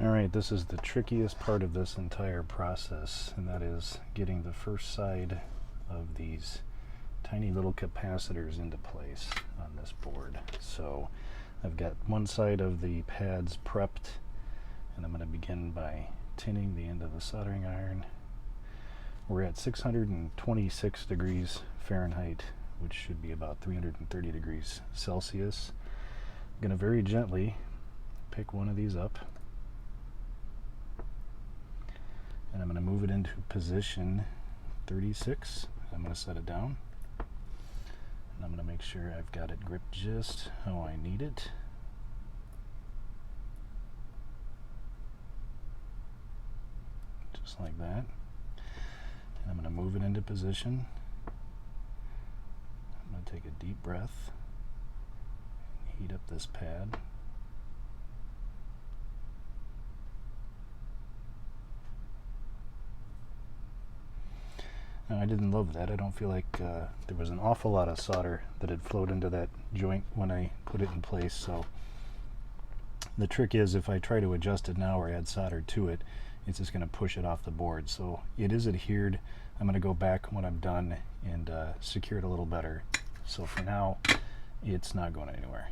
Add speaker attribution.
Speaker 1: Alright, this is the trickiest part of this entire process, and that is getting the first side of these tiny little capacitors into place on this board. So I've got one side of the pads prepped, and I'm going to begin by tinning the end of the soldering iron. We're at 626 degrees Fahrenheit, which should be about 330 degrees Celsius. I'm going to very gently pick one of these up, and I'm going to move it into position 36. I'm going to set it down, and I'm going to make sure I've got it gripped just how I need it. Just like that. And I'm going to move it into position. I'm going to take a deep breath and heat up this pad. Now, I didn't love that. I don't feel like there was an awful lot of solder that had flowed into that joint when I put it in place. So the trick is, if I try to adjust it now or add solder to it, it's just going to push it off the board. So it is adhered. I'm going to go back when I'm done and secure it a little better. So for now, it's not going anywhere.